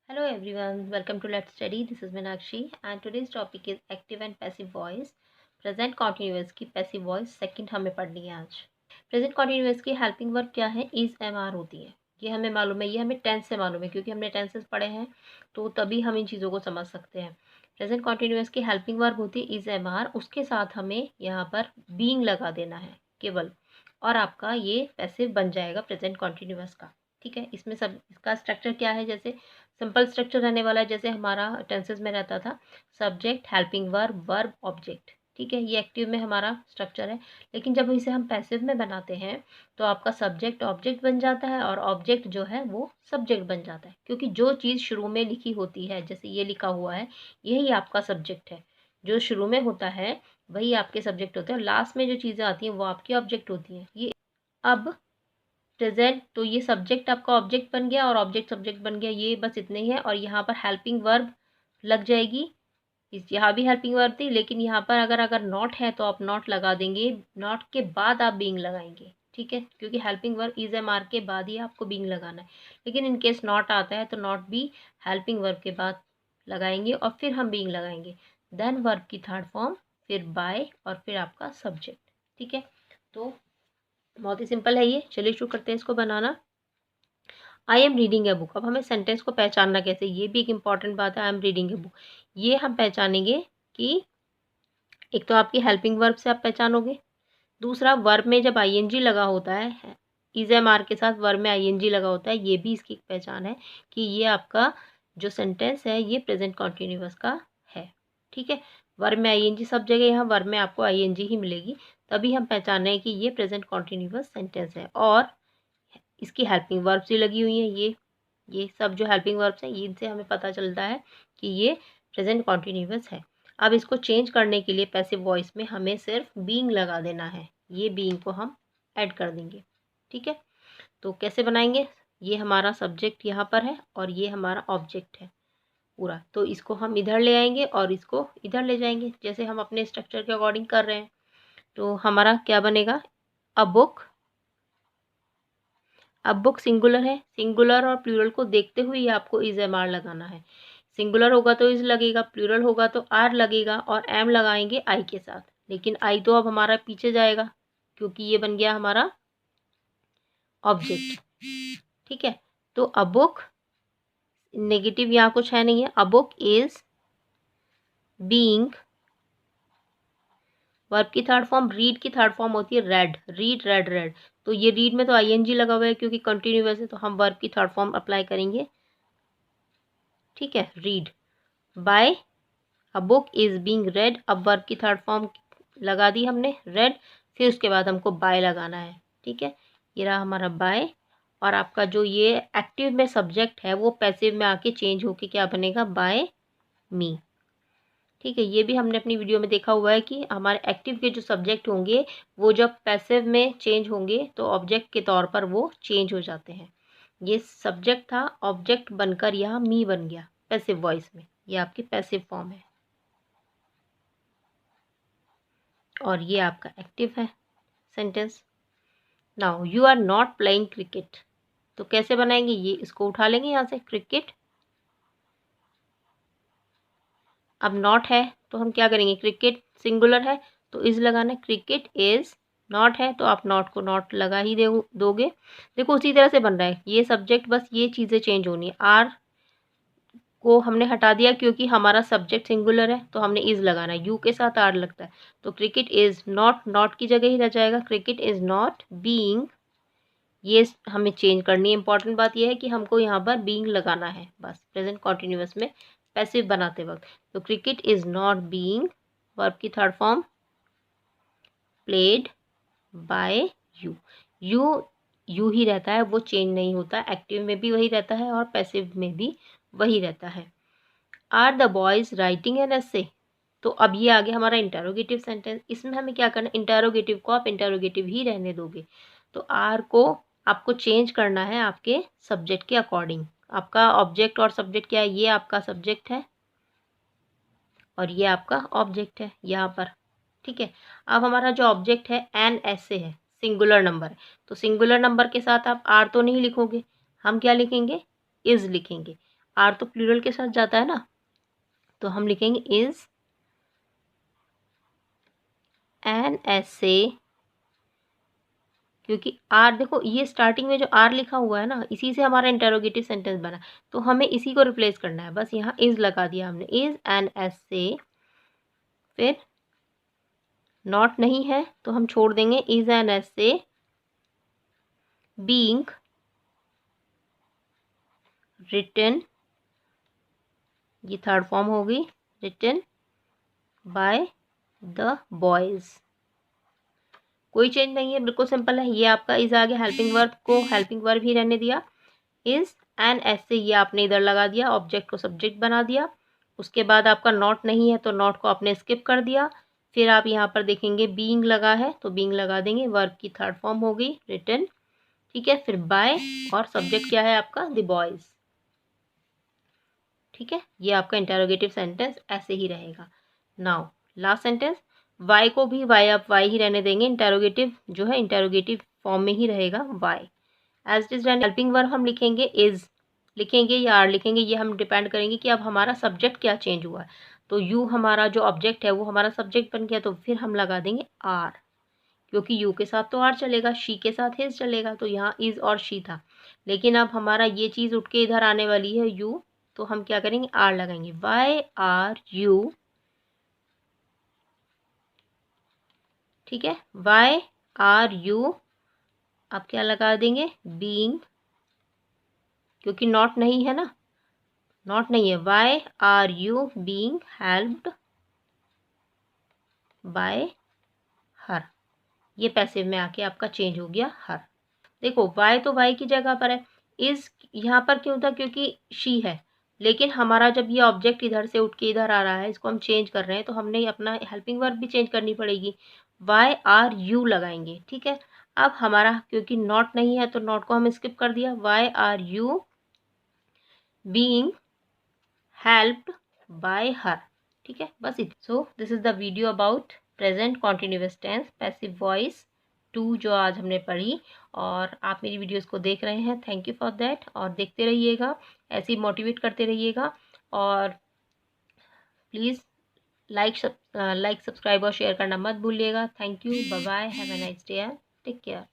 Hello everyone, welcome to Let's Study. This is Meenakshi and today's topic is active and passive voice. Present continuous की passive voice second हमें पढ़नी है आज. Present continuous की helping verb क्या है? Is am are होती है. ये हमें मालूम है, ये हमें टेंस से मालूम है क्योंकि हमने टेंसेस पढ़े हैं, तो तभी हम इन चीज़ों को समझ सकते हैं. प्रेजेंट कॉन्टिन्यूअस की हेल्पिंग वर्ब होती है इज एम आर, उसके साथ हमें यहाँ पर बीइंग लगा देना है केवल, और आपका ये पैसिव बन जाएगा प्रेजेंट कॉन्टिन्यूअस का. ठीक है, इसमें सब इसका स्ट्रक्चर क्या है? जैसे सिंपल स्ट्रक्चर रहने वाला है, जैसे हमारा टेंसेस में रहता था subject, helping verb, verb, object. ठीक है, ये एक्टिव में हमारा स्ट्रक्चर है. लेकिन जब इसे हम पैसिव में बनाते हैं तो आपका सब्जेक्ट ऑब्जेक्ट बन जाता है और ऑब्जेक्ट जो है वो सब्जेक्ट बन जाता है, क्योंकि जो चीज़ शुरू में लिखी होती है, जैसे ये लिखा हुआ है, यही आपका सब्जेक्ट है. जो शुरू में होता है वही आपके सब्जेक्ट होते हैं, और लास्ट में जो चीज़ें आती हैं वो आपकी ऑब्जेक्ट होती हैं. ये अब प्रेजेंट, तो ये सब्जेक्ट आपका ऑब्जेक्ट बन गया और ऑब्जेक्ट सब्जेक्ट बन गया, ये बस इतने ही है. और यहाँ पर हेल्पिंग वर्ब लग जाएगी. इस यहाँ भी हेल्पिंग वर्ब थी, लेकिन यहाँ पर अगर नॉट है तो आप नॉट लगा देंगे, नॉट के बाद आप बीइंग लगाएंगे. ठीक है, क्योंकि helping verb is am are के बाद ही आपको बीइंग लगाना है. लेकिन इन केस नॉट आता है तो नॉट भी हेल्पिंग वर्ब के बाद लगाएंगे और फिर हम बीइंग लगाएंगे. देन वर्ब की थर्ड फॉर्म, फिर बाय, और फिर आपका सब्जेक्ट. ठीक है, तो बहुत ही सिंपल है ये. चलिए शुरू करते हैं इसको बनाना. I am reading a book. अब हमें सेंटेंस को पहचानना कैसे, ये भी एक इंपॉर्टेंट बात है. आई एम रीडिंग ए बुक, ये हम पहचानेंगे कि एक तो आपकी हेल्पिंग वर्ब से आप पहचानोगे, दूसरा वर्ब में जब आईएनजी लगा होता है, इज एम आर के साथ वर्ब में आईएनजी लगा होता है, ये भी इसकी पहचान है कि ये आपका जो सेंटेंस है ये प्रेजेंट कॉन्टिन्यूअस का है. ठीक है, वर्ब में आईएनजी सब जगह, यहाँ वर्ब में आपको आईएनजी ही मिलेगी, तभी हम पहचान रहे हैं कि ये प्रेजेंट कॉन्टिन्यूअस सेंटेंस है. और इसकी हेल्पिंग वर्ब्स भी लगी हुई हैं, ये सब जो हेल्पिंग वर्ब्स हैं इनसे हमें पता चलता है कि ये प्रेजेंट कॉन्टिन्यूअस है. अब इसको चेंज करने के लिए पैसिव वॉइस में हमें सिर्फ बीइंग लगा देना है. ये बीइंग को हम ऐड कर देंगे. ठीक है, तो कैसे बनाएंगे? ये हमारा सब्जेक्ट यहाँ पर है और ये हमारा ऑब्जेक्ट है पूरा, तो इसको हम इधर ले आएंगे और इसको इधर ले जाएंगे, जैसे हम अपने स्ट्रक्चर के अकॉर्डिंग कर रहे हैं. तो हमारा क्या बनेगा? A book. अब बुक सिंगुलर है, सिंगुलर और प्लूरल को देखते हुए ही आपको इज एम आर लगाना है. सिंगुलर होगा तो इज लगेगा, प्लूरल होगा तो आर लगेगा, और एम लगाएंगे आई के साथ. लेकिन आई तो अब हमारा पीछे जाएगा क्योंकि ये बन गया हमारा ऑब्जेक्ट. ठीक है, तो अ बुक, नेगेटिव यहाँ कुछ है नहीं है. अ बुक इज बीइंग, वर्ब की थर्ड फॉर्म, रीड की थर्ड फॉर्म होती है रेड. Read, red, red. तो ये रीड में तो आईएनजी लगा हुआ है क्योंकि कंटिन्यूअस है, तो हम वर्ब की थर्ड फॉर्म अप्लाई करेंगे. ठीक है, read. By, a book is being read. अब वर्ब की थर्ड फॉर्म लगा दी हमने रेड, फिर उसके बाद हमको बाय लगाना है. ठीक है, ये रहा हमारा बाय. और आपका जो ये एक्टिव में सब्जेक्ट है वो पैसिव में आके चेंज होके क्या बनेगा? बाय मी. ठीक है, ये भी हमने अपनी वीडियो में देखा हुआ है कि हमारे एक्टिव के जो सब्जेक्ट होंगे वो जब पैसिव में चेंज होंगे तो ऑब्जेक्ट के तौर पर वो चेंज हो जाते हैं. ये सब्जेक्ट था, ऑब्जेक्ट बनकर यहाँ मी बन गया पैसिव वॉइस में. ये आपकी पैसिव फॉर्म है और ये आपका एक्टिव है sentence. Now you are not playing cricket. तो कैसे बनाएंगे? ये इसको उठा लेंगे यहाँ से, क्रिकेट. अब नॉट है तो हम क्या करेंगे? क्रिकेट सिंगुलर है तो इज लगाना है. क्रिकेट इज, नॉट है तो आप नॉट को नॉट लगा ही दोगे. देखो उसी तरह से बन रहा है ये सब्जेक्ट, बस ये चीज़ें चेंज होनी है. आर को हमने हटा दिया क्योंकि हमारा सब्जेक्ट सिंगुलर है, तो हमने इज लगाना है. यू के साथ आर लगता है, तो क्रिकेट इज नॉट, नॉट की जगह ही रह जाएगा. क्रिकेट इज नॉट बीइंग, ये हमें चेंज करनी है. इंपॉर्टेंट बात यह है कि हमको यहाँ पर बीइंग लगाना है बस, प्रेजेंट कॉन्टिन्यूअस में पैसिव बनाते वक्त. तो cricket is not being, verb की third form, played by you. You you ही रहता है, वो चेंज नहीं होता. एक्टिव में भी वही रहता है और पैसिव में भी वही रहता है. Are the boys writing an essay. तो अब ये आ गया हमारा इंटेरोगेटिव सेंटेंस. इसमें हमें क्या करना है? इंटेरोगेटिव को आप इंटेरोगेटिव ही रहने दोगे. तो आर को आपको चेंज करना है आपके सब्जेक्ट के अकॉर्डिंग. आपका ऑब्जेक्ट और सब्जेक्ट क्या है? ये आपका सब्जेक्ट है और ये आपका ऑब्जेक्ट है यहाँ पर. ठीक है, अब हमारा जो ऑब्जेक्ट है एन ऐसे है, सिंगुलर नंबर है, तो सिंगुलर नंबर के साथ आप आर तो नहीं लिखोगे, हम क्या लिखेंगे? इज लिखेंगे. आर तो प्लूरल के साथ जाता है ना, तो हम लिखेंगे इज एन essay, क्योंकि आर देखो ये स्टार्टिंग में जो आर लिखा हुआ है ना, इसी से हमारा इंटेरोगेटिव सेंटेंस बना, तो हमें इसी को रिप्लेस करना है, बस यहाँ इज लगा दिया हमने, इज एन essay। फिर नॉट नहीं है तो हम छोड़ देंगे, is an essay being written, ये थर्ड फॉर्म होगी, रिटन बाय द बॉयज। कोई चेंज नहीं है, बिल्कुल सिंपल है। ये आपका इज आ गया, हेल्पिंग वर्ब को हेल्पिंग वर्ब ही रहने दिया, इज एन essay ये आपने इधर लगा दिया, ऑब्जेक्ट को सब्जेक्ट बना दिया। उसके बाद आपका नॉट नहीं है तो नॉट को आपने स्किप कर दिया। फिर आप यहाँ पर देखेंगे बीइंग लगा है तो बीइंग लगा देंगे, वर्ब की थर्ड फॉर्म हो गई रिटन, ठीक है। फिर बाय, और सब्जेक्ट क्या है आपका, द बॉयज, ठीक है। ये आपका इंटेरोगेटिव सेंटेंस ऐसे ही रहेगा। नाउ लास्ट सेंटेंस, वाई को भी वाई आप वाई ही रहने देंगे, इंटेरोगेटिव जो है इंटेरोगेटिव फॉर्म में ही रहेगा why as it is. Helping verb हम लिखेंगे इज लिखेंगे या आर लिखेंगे, ये हम डिपेंड करेंगे कि अब हमारा सब्जेक्ट क्या चेंज हुआ है। तो यू हमारा जो ऑब्जेक्ट है वो हमारा सब्जेक्ट बन गया, तो फिर हम लगा देंगे आर, क्योंकि यू के साथ तो आर चलेगा, शी के साथ हिज चलेगा, तो यहाँ इज और शी था। लेकिन अब हमारा ये चीज़ उठ के इधर आने वाली है यू, तो हम क्या करेंगे, आर लगाएंगे, वाई आर यू, ठीक है। वाई आर यू, आप क्या लगा देंगे, बीइंग, क्योंकि नॉट नहीं है ना, नॉट नहीं है, why are you being helped by her, ये पैसिव में आके आपका चेंज हो गया हर। देखो वाई तो वाई की जगह पर है, इज यहाँ पर क्यों था, क्योंकि शी है। लेकिन हमारा जब ये ऑब्जेक्ट इधर से उठ के इधर आ रहा है, इसको हम चेंज कर रहे हैं, तो हमने अपना हेल्पिंग वर्ब भी चेंज करनी पड़ेगी, वाई आर यू लगाएंगे, ठीक है। अब हमारा क्योंकि नॉट नहीं है तो नॉट को हम स्किप कर दिया, why are you being helped by her, ठीक है, बस it. So this is the video about present continuous tense passive voice 2 जो आज हमने पढ़ी, और आप मेरी वीडियोस को देख रहे हैं, थैंक यू फॉर दैट। और देखते रहिएगा, ऐसे ही मोटिवेट करते रहिएगा, और प्लीज़ लाइक सब्सक्राइब और शेयर करना मत भूलिएगा। Thank you, bye bye, have a nice day, take care.